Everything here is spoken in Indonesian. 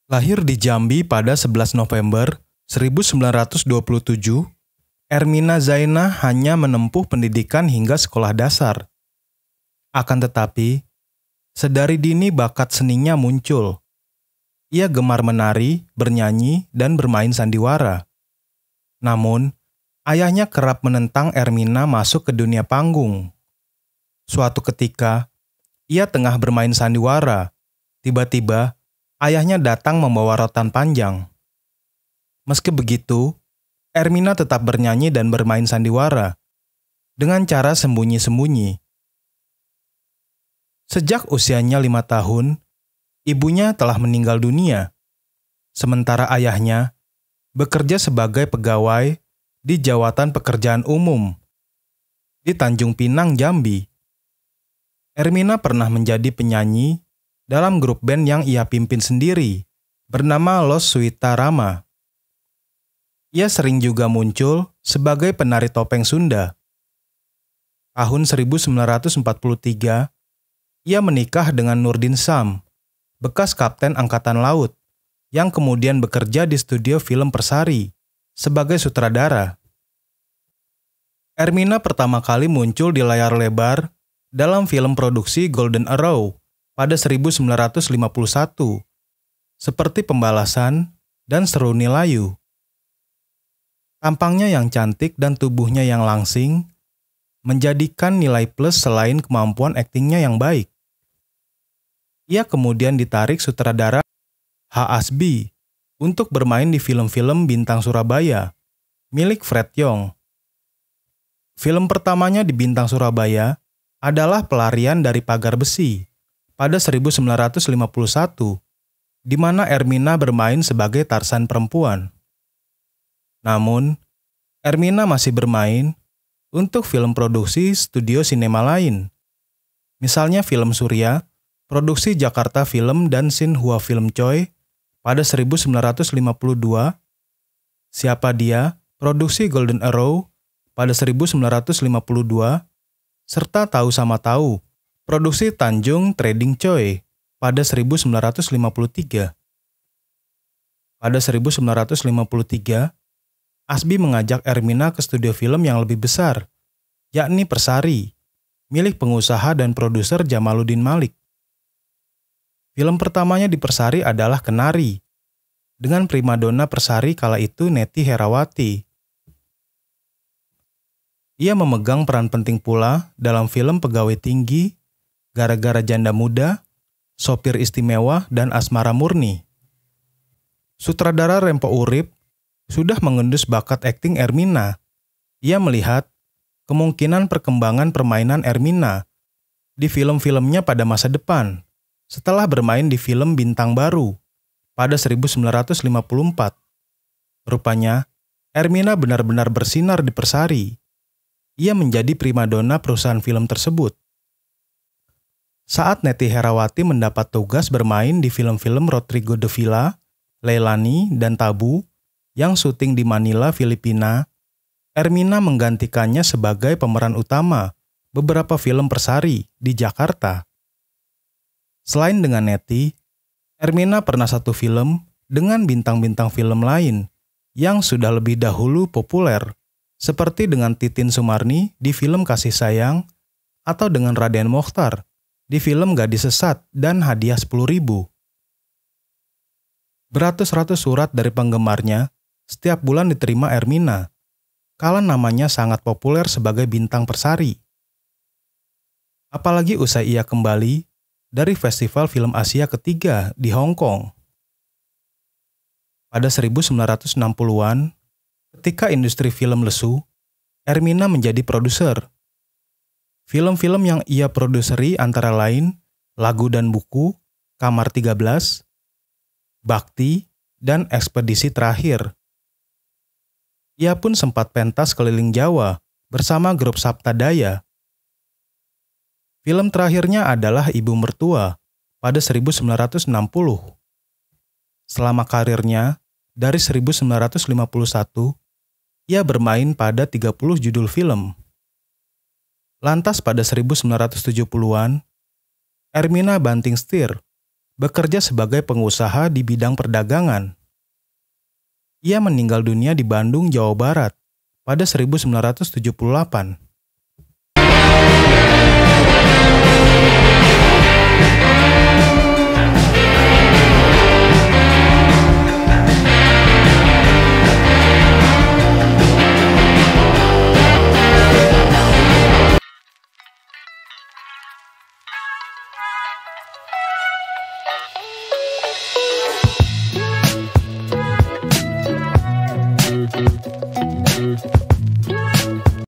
Lahir di Jambi pada 11 November 1927, Ermina Zainah hanya menempuh pendidikan hingga sekolah dasar. Akan tetapi, sedari dini bakat seninya muncul. Ia gemar menari, bernyanyi, dan bermain sandiwara. Namun, ayahnya kerap menentang Ermina masuk ke dunia panggung. Suatu ketika, ia tengah bermain sandiwara. Tiba-tiba, ayahnya datang membawa rotan panjang. Meski begitu, Ermina tetap bernyanyi dan bermain sandiwara dengan cara sembunyi-sembunyi. Sejak usianya 5 tahun, ibunya telah meninggal dunia, sementara ayahnya bekerja sebagai pegawai di Jawatan Pekerjaan Umum di Tanjung Pinang, Jambi. Ermina pernah menjadi penyanyi dalam grup band yang ia pimpin sendiri, bernama Los Suita Rama. Ia sering juga muncul sebagai penari topeng Sunda. Tahun 1943, ia menikah dengan Nurdin Sam, bekas kapten Angkatan Laut, yang kemudian bekerja di studio film Persari sebagai sutradara. Ermina pertama kali muncul di layar lebar dalam film produksi Golden Arrow pada 1951, seperti Pembalasan dan Seruni Layu. Tampangnya yang cantik dan tubuhnya yang langsing menjadikan nilai plus selain kemampuan aktingnya yang baik. Ia kemudian ditarik sutradara H. Asbi untuk bermain di film-film Bintang Surabaya milik Fred Yong. Film pertamanya di Bintang Surabaya adalah Pelarian dari Pagar Besi pada 1951, di mana Ermina bermain sebagai Tarsan perempuan. Namun, Ermina masih bermain untuk film produksi studio sinema lain, misalnya film Surya, produksi Jakarta Film dan Xinhua Film Choi pada 1952, Siapa Dia, produksi Golden Arrow pada 1952, serta Tahu Sama Tahu, produksi Tanjung Trading Choi pada 1953. Pada 1953, Asbi mengajak Ermina ke studio film yang lebih besar, yakni Persari, milik pengusaha dan produser Jamaluddin Malik. Film pertamanya di Persari adalah Kenari, dengan primadona Persari kala itu Neti Herawati. Ia memegang peran penting pula dalam film Pegawai Tinggi, Gara-gara Janda Muda, Sopir Istimewa, dan Asmara Murni. Sutradara Rempo Urip sudah mengendus bakat akting Ermina. Ia melihat kemungkinan perkembangan permainan Ermina di film-filmnya pada masa depan, setelah bermain di film Bintang Baru pada 1954. Rupanya, Ermina benar-benar bersinar di Persari. Ia menjadi primadona perusahaan film tersebut. Saat Neti Herawati mendapat tugas bermain di film-film Rodrigo de Villa, Leilani, dan Tabu yang syuting di Manila, Filipina, Ermina menggantikannya sebagai pemeran utama beberapa film Persari di Jakarta. Selain dengan Neti, Ermina pernah satu film dengan bintang-bintang film lain yang sudah lebih dahulu populer, seperti dengan Titin Sumarni di film Kasih Sayang atau dengan Raden Mochtar di film Gadis Sesat dan Hadiah 10.000. Beratus-ratus surat dari penggemarnya setiap bulan diterima Ermina, kala namanya sangat populer sebagai bintang Persari. Apalagi usai ia kembali dari Festival Film Asia ketiga di Hong Kong. Pada 1960-an, ketika industri film lesu, Ermina menjadi produser. Film-film yang ia produseri antara lain Lagu dan Buku, Kamar 13, Bakti, dan Ekspedisi Terakhir. Ia pun sempat pentas keliling Jawa bersama grup Saptadaya. Film terakhirnya adalah Ibu Mertua pada 1960. Selama karirnya, dari 1951, ia bermain pada 30 judul film. Lantas pada 1970-an, Ermina banting setir bekerja sebagai pengusaha di bidang perdagangan. Ia meninggal dunia di Bandung, Jawa Barat pada 1978.